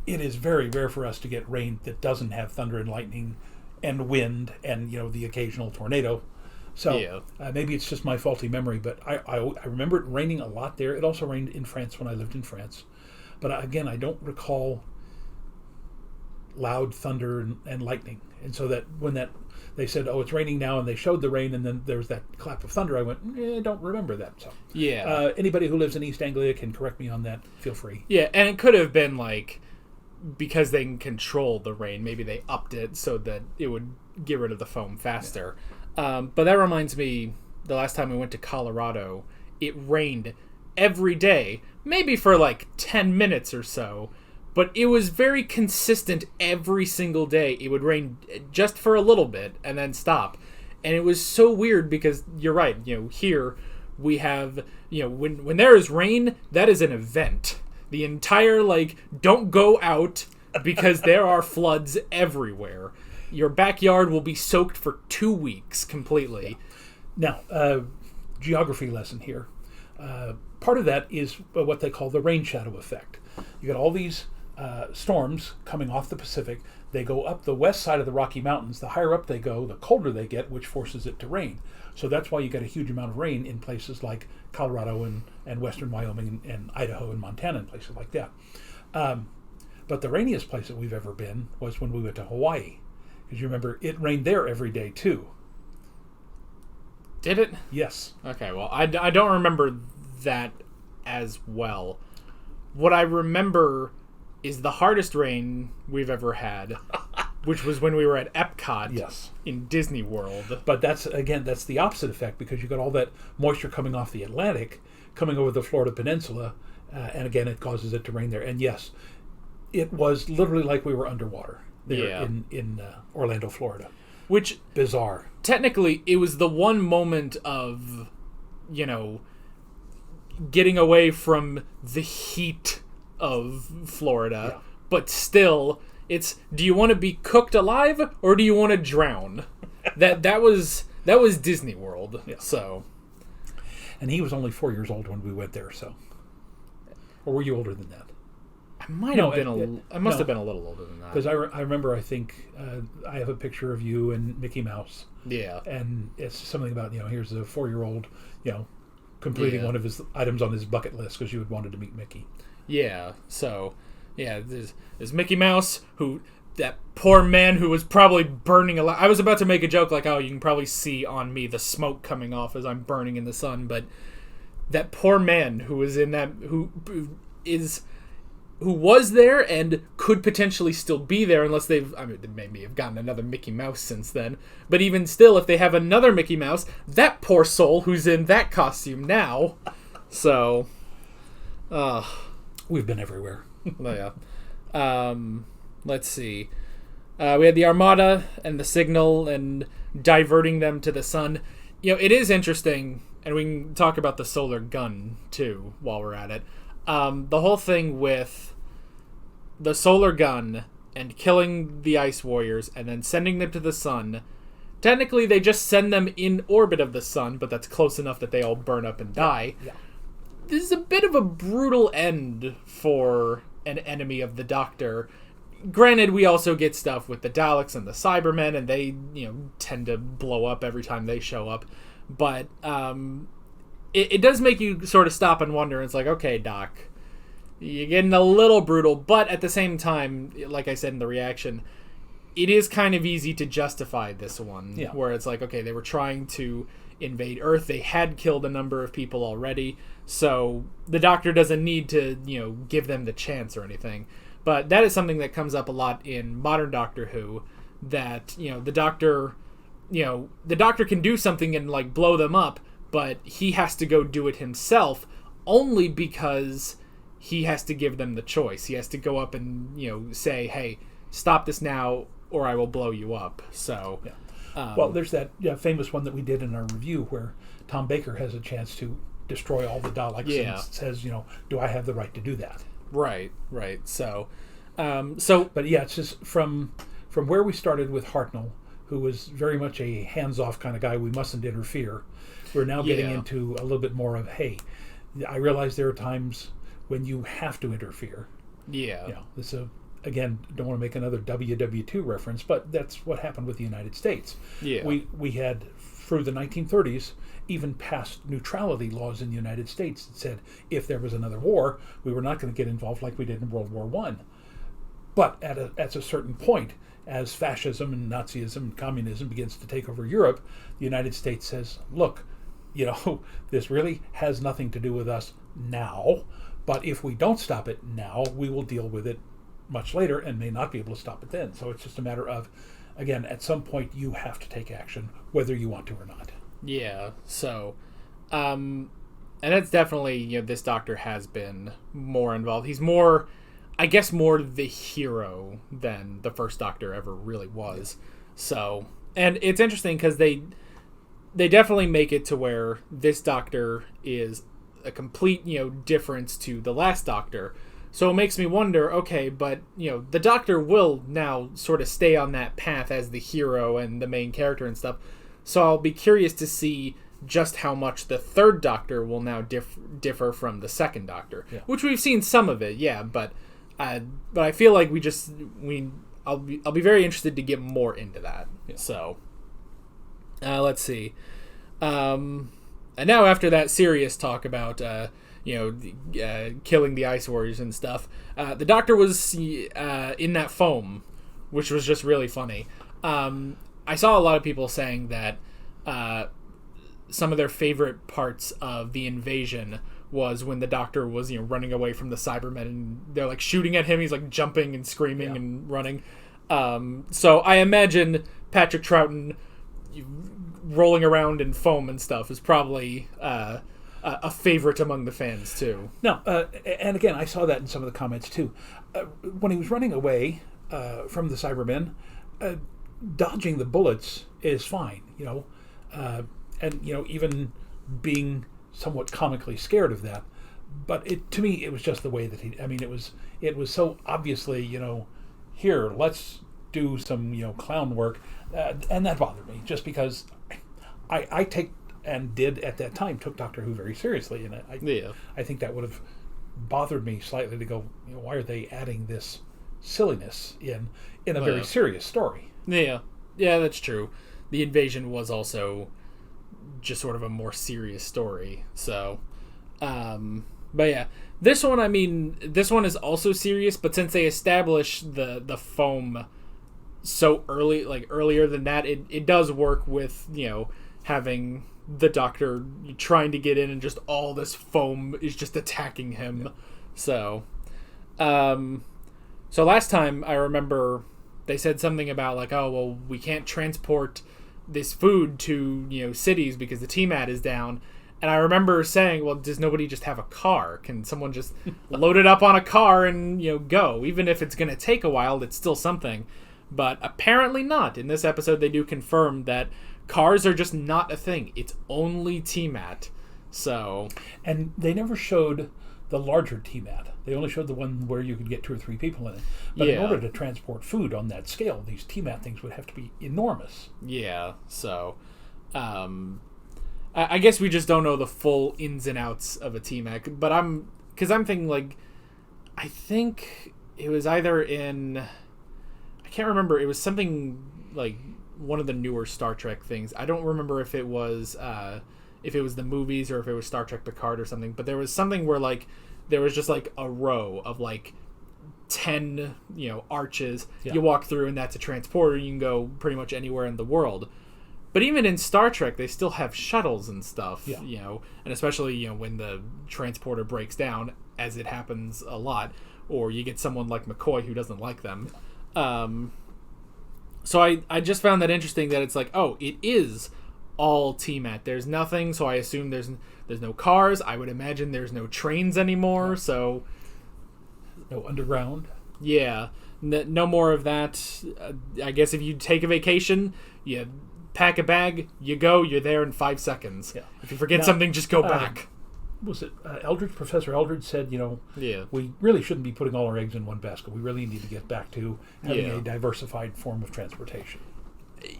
It is very rare for us to get rain that doesn't have thunder and lightning and wind and the occasional tornado. So maybe it's just my faulty memory, but I remember it raining a lot there. It also rained in France when I lived in France. But again, I don't recall loud thunder and lightning. And so that when they said, oh, it's raining now, and they showed the rain, and then there was that clap of thunder, I went, I don't remember that. So anybody who lives in East Anglia can correct me on that. Feel free. Yeah, and it could have been like, because they can control the rain, maybe they upped it so that it would get rid of the foam faster. But that reminds me, the last time we went to Colorado, it rained every day, maybe for like 10 minutes or so, but it was very consistent every single day. It would rain just for a little bit and then stop. And it was so weird because you're right, here we have, when there is rain, that is an event. The entire, don't go out because there are floods everywhere. Your backyard will be soaked for 2 weeks completely. Yeah. Now, geography lesson here. Part of that is what they call the rain shadow effect. You got all these storms coming off the Pacific. They go up the west side of the Rocky Mountains. The higher up they go, the colder they get, which forces it to rain. So that's why you get a huge amount of rain in places like Colorado and western Wyoming and Idaho and Montana and places like that. But the rainiest place that we've ever been was when we went to Hawaii. Because you remember, it rained there every day, too. Did it? Yes. Okay, well, I don't remember that as well. What I remember is the hardest rain we've ever had, which was when we were at Epcot in Disney World. But that's the opposite effect, because you got all that moisture coming off the Atlantic, coming over the Florida Peninsula, and again, it causes it to rain there. And yes, it was literally like we were underwater there in Orlando, Florida. Which, bizarre. Technically, it was the one moment of, getting away from the heat of Florida, but still, it's, do you want to be cooked alive or do you want to drown? that was Disney World. Yeah. So, and he was only 4 years old when we went there. So, or were you older than that? I must have been a little older than that. Because I remember, I think I have a picture of you and Mickey Mouse. Yeah. And it's something about, here's a 4-year-old, completing one of his items on his bucket list because you had wanted to meet Mickey. Yeah. So, there's Mickey Mouse, that poor man who was probably burning alive. I was about to make a joke like, oh, you can probably see on me the smoke coming off as I'm burning in the sun, but that poor man who was in that, who was there and could potentially still be there unless they maybe have gotten another Mickey Mouse since then. But even still, if they have another Mickey Mouse, that poor soul who's in that costume now. So, we've been everywhere. Yeah. Let's see. We had the Armada and the Signal and diverting them to the sun. It is interesting, and we can talk about the solar gun, too, while we're at it. The whole thing with the solar gun and killing the Ice Warriors and then sending them to the sun. Technically, they just send them in orbit of the sun, but that's close enough that they all burn up and die. Yeah. This is a bit of a brutal end for an enemy of the Doctor. Granted, we also get stuff with the Daleks and the Cybermen, and they, tend to blow up every time they show up. But it does make you sort of stop and wonder. It's like, okay, Doc, you're getting a little brutal, but at the same time, like I said in the reaction, it is kind of easy to justify this one, where it's like, okay, they were trying to invade Earth. They had killed a number of people already, so the Doctor doesn't need to, give them the chance or anything. But that is something that comes up a lot in modern Doctor Who, that, the Doctor can do something and, like, blow them up, but he has to go do it himself only because he has to give them the choice. He has to go up and, say, hey, stop this now or I will blow you up. So, well, there's that famous one that we did in our review where Tom Baker has a chance to destroy all the Daleks and says, do I have the right to do that? Right. So, but yeah, it's just from where we started with Hartnell, who was very much a hands-off kind of guy. We mustn't interfere. We're now getting into a little bit more of, hey, I realize there are times when you have to interfere. Yeah. This again, don't want to make another WW2 reference, but that's what happened with the United States. Yeah. We had, through the 1930s, even passed neutrality laws in the United States that said if there was another war, we were not going to get involved like we did in World War I. But at a certain point, as fascism and Nazism and communism begins to take over Europe, the United States says, look, this really has nothing to do with us now, but if we don't stop it now, we will deal with it much later and may not be able to stop it then. So it's just a matter of, again, at some point you have to take action, whether you want to or not. Yeah, so, and that's definitely, this Doctor has been more involved. He's more, I guess, more the hero than the first Doctor ever really was. So, and it's interesting because they definitely make it to where this Doctor is a complete, difference to the last Doctor. So it makes me wonder, okay, but, the Doctor will now sort of stay on that path as the hero and the main character and stuff. So I'll be curious to see just how much the third Doctor will now differ from the second Doctor, which we've seen some of it, but I feel like I'll be very interested to get more into that. Yeah. So let's see, and now after that serious talk about killing the Ice Warriors and stuff, the Doctor was in that foam, which was just really funny. I saw a lot of people saying that some of their favorite parts of the invasion was when the Doctor was, running away from the Cybermen and they're like shooting at him. He's like jumping and screaming and running. So I imagine Patrick Troughton rolling around in foam and stuff is probably a favorite among the fans too. No, and again, I saw that in some of the comments too. When he was running away from the Cybermen, dodging the bullets is fine, and even being somewhat comically scared of that. But to me, it was just the way that it was so obviously, here, let's do some, clown work, and that bothered me just because I take and did at that time took Doctor Who very seriously, and I think that would have bothered me slightly to go, why are they adding this silliness in a very serious story? Yeah, that's true. The invasion was also just sort of a more serious story. So, but yeah, this one is also serious. But since they established the foam so early, like earlier than that, it does work with having the Doctor trying to get in and just all this foam is just attacking him. So, so last time I remember they said something about like, oh, well, we can't transport this food to, cities because the TMAT is down. And I remember saying, well, does nobody just have a car? Can someone just load it up on a car and, go? Even if it's going to take a while, it's still something. But apparently not. In this episode, they do confirm that cars are just not a thing. It's only TMAT. So... And they never showed the larger TMAT. They only showed the one where you could get 2 or 3 people in it. But in order to transport food on that scale, these TMAT things would have to be enormous. Yeah, so... I guess we just don't know the full ins and outs of a TMAC. But I'm thinking, like... I think it was either in... I can't remember. It was something like one of the newer Star Trek things. I don't remember if it was the movies or if it was Star Trek Picard or something. But there was something where, like, there was just, like, a row of, like, 10, arches. Yeah. You walk through, and that's a transporter. You can go pretty much anywhere in the world. But even in Star Trek, they still have shuttles and stuff, and especially, when the transporter breaks down, as it happens a lot, or you get someone like McCoy who doesn't like them. So I just found that interesting that it's like, oh, it is all TMAT. There's nothing, so I assume there's no cars. I would imagine there's no trains anymore, so... No underground. Yeah. No more of that. I guess if you take a vacation, you pack a bag, you go, you're there in 5 seconds. Yeah. If you forget something, just go back. Was it Eldridge? Professor Eldridge said, we really shouldn't be putting all our eggs in one basket. We really need to get back to having a diversified form of transportation.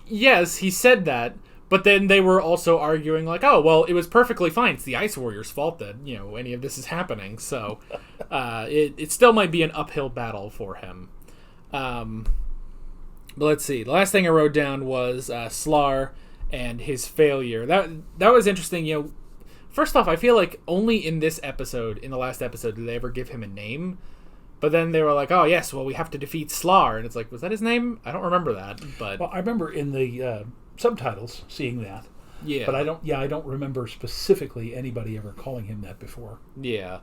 Yes, he said that, but then they were also arguing like, oh, well, it was perfectly fine. It's the Ice Warriors' fault that, any of this is happening. So it still might be an uphill battle for him. But let's see. The last thing I wrote down was Slar and his failure. That was interesting, First off, I feel like only in the last episode, did they ever give him a name. But then they were like, oh, yes, well, we have to defeat Slar. And it's like, was that his name? I don't remember that. But well, I remember in the subtitles seeing that. Yeah. But I don't remember specifically anybody ever calling him that before. Yeah.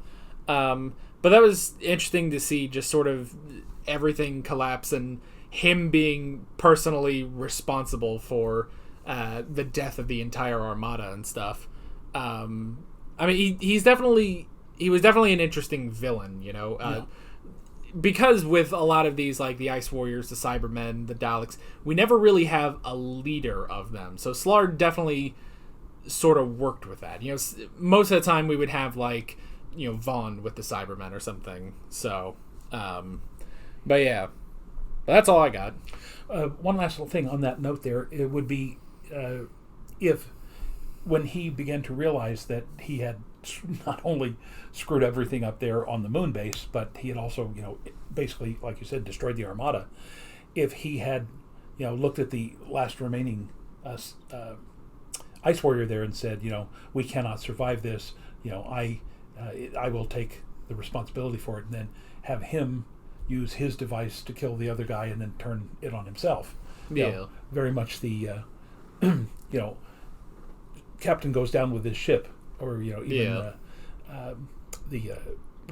But that was interesting to see just sort of everything collapse and him being personally responsible for the death of the entire armada and stuff. I mean, he was definitely an interesting villain, because with a lot of these, like the Ice Warriors, the Cybermen, the Daleks, we never really have a leader of them. So Slar definitely sort of worked with that. Most of the time we would have like, Vaughn with the Cybermen or something. So, but yeah, that's all I got. One last little thing on that note there, it would be when he began to realize that he had not only screwed everything up there on the moon base, but he had also, basically, like you said, destroyed the Armada. If he had, looked at the last remaining Ice Warrior there and said, we cannot survive this, I will take the responsibility for it, and then have him use his device to kill the other guy and then turn it on himself. Very much the, Captain goes down with his ship, or even the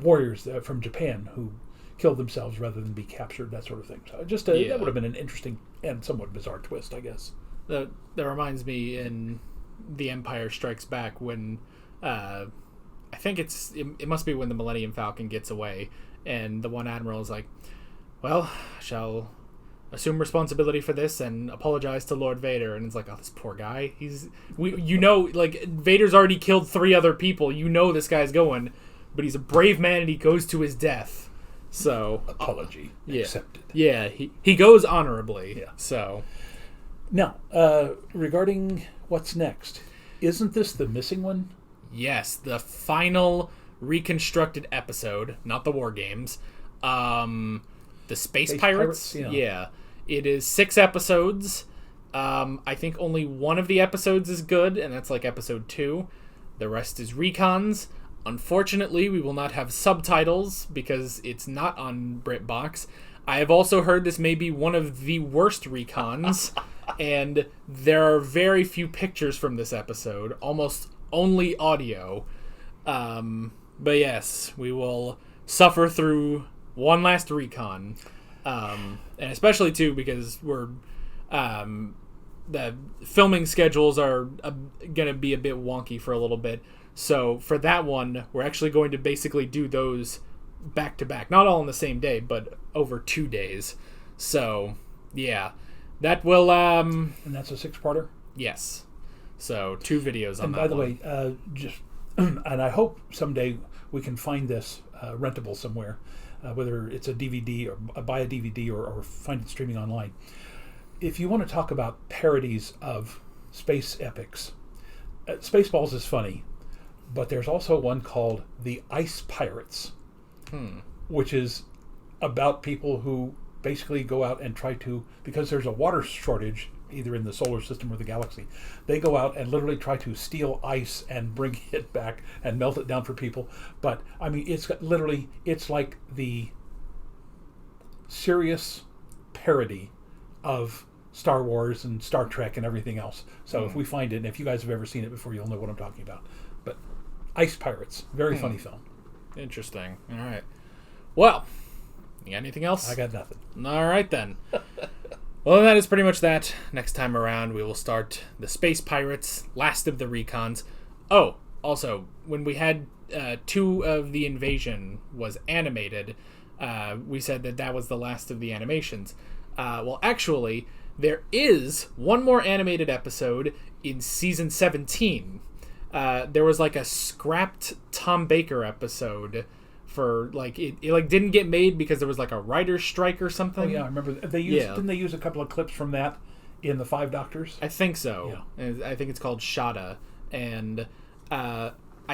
warriors from Japan who killed themselves rather than be captured, that sort of thing. So just that would have been an interesting and somewhat bizarre twist, I guess. That reminds me in The Empire Strikes Back when I think it must be when the Millennium Falcon gets away, and the one admiral is like, "Well, I shall assume responsibility for this and apologize to Lord Vader." And it's like, oh, this poor guy. Like, Vader's already killed 3 other people. This guy's going, but he's a brave man and he goes to his death. So apology accepted. Yeah, he goes honorably. Yeah. So now, regarding what's next, isn't this the missing one? Yes, the final reconstructed episode, not the War Games. The Space Pirates? Yeah. It is 6 episodes. I think only one of the episodes is good, and that's like episode 2. The rest is recons. Unfortunately, we will not have subtitles because it's not on BritBox. I have also heard this may be one of the worst recons, and there are very few pictures from this episode, almost only audio. But yes, we will suffer through one last recon, and especially too because we're the filming schedules are going to be a bit wonky for a little bit. So for that one, we're actually going to basically do those back to back, not all on the same day, but over 2 days. So Yeah. That will... And that's a 6-parter? Yes. So, 2 videos on and that by the one. way, just and I hope someday we can find this rentable somewhere, whether it's a DVD or buy a DVD or find it streaming online. If you want to talk about parodies of space epics, Spaceballs is funny, but there's also one called The Ice Pirates, which is about people who basically go out and try to, because there's a water shortage either in the solar system or the galaxy, they go out and literally try to steal ice and bring it back and melt it down for people. But I mean, it's like the serious parody of Star Wars and Star Trek and everything else. So if we find it, and if you guys have ever seen it before, you'll know what I'm talking about. But Ice Pirates, very funny film. Interesting. All right. Well, you got anything else? I got nothing. All right, then. Well, that is pretty much that. Next time around, we will start the Space Pirates, Last of the Recons. Oh, also, when we had 2 of the Invasion was animated, we said that was the last of the animations. Well, actually, there is one more animated episode in Season 17. There was like a scrapped Tom Baker episode for like it didn't get made because there was like a writer's strike or something. Oh yeah, I remember didn't they use a couple of clips from that in the 5 Doctors? I think so. Yeah. I think it's called Shada, and I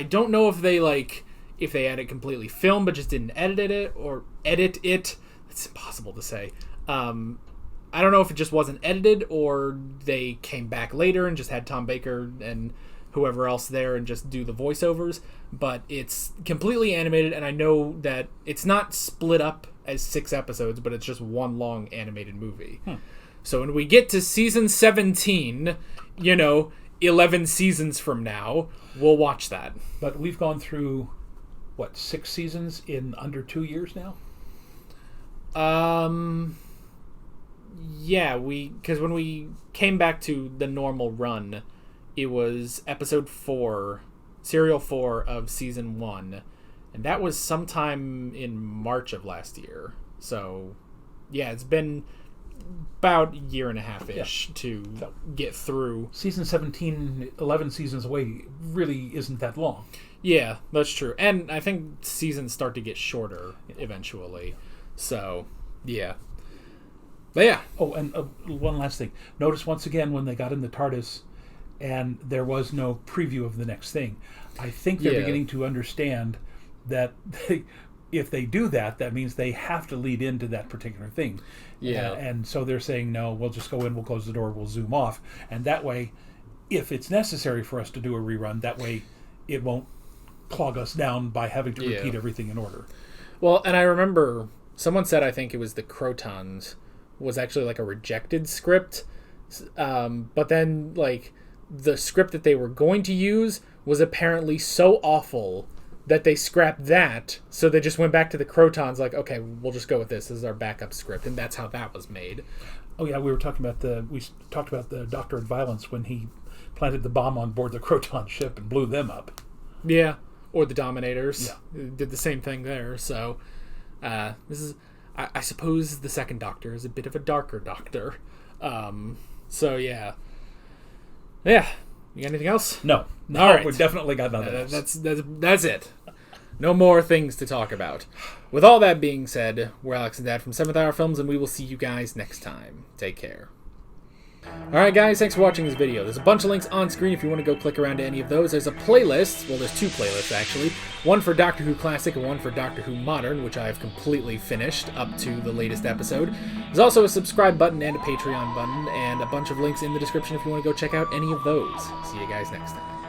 don't know if they had it completely filmed but just didn't edit it. It's impossible to say. I don't know if it just wasn't edited or they came back later and just had Tom Baker and whoever else there and just do the voiceovers, but it's completely animated, and I know that it's not split up as 6 episodes, but it's just one long animated movie. So when we get to Season 17, 11 seasons from now, we'll watch that. But we've gone through, 6 seasons in under 2 years now? Yeah, because when we came back to the normal run, it was episode 4, serial 4 of season 1, and that was sometime in March of last year. So, yeah, it's been about a year and a half-ish to get through. Season 17, 11 seasons away, really isn't that long. Yeah, that's true. And I think seasons start to get shorter eventually. So, yeah. But yeah. Oh, and one last thing. Notice once again when they got in the TARDIS and there was no preview of the next thing. I think they're beginning to understand that if they do that, that means they have to lead into that particular thing. Yeah. And so they're saying, no, we'll just go in, we'll close the door, we'll zoom off. And that way, if it's necessary for us to do a rerun, that way it won't clog us down by having to repeat everything in order. Well, and I remember someone said, I think it was the Crotons, was actually like a rejected script. But then, the script that they were going to use was apparently so awful that they scrapped that, so they just went back to the Crotons okay, we'll just go with this. This is our backup script, and that's how that was made. Oh yeah, we talked about the Doctor of Violence when he planted the bomb on board the Croton ship and blew them up. Yeah. Or the Dominators. Yeah. Did the same thing there, so this is... I suppose the second Doctor is a bit of a darker Doctor. So, yeah. Yeah. You got anything else? No. All right. We've definitely got nothing else. That's it. No more things to talk about. With all that being said, we're Alex and Dad from 7th Hour Films, and we will see you guys next time. Take care. Alright guys, thanks for watching this video. There's a bunch of links on screen if you want to go click around to any of those. There's a playlist, well there's 2 playlists actually. One for Doctor Who Classic and one for Doctor Who Modern, which I've completely finished up to the latest episode. There's also a subscribe button and a Patreon button, and a bunch of links in the description if you want to go check out any of those. See you guys next time.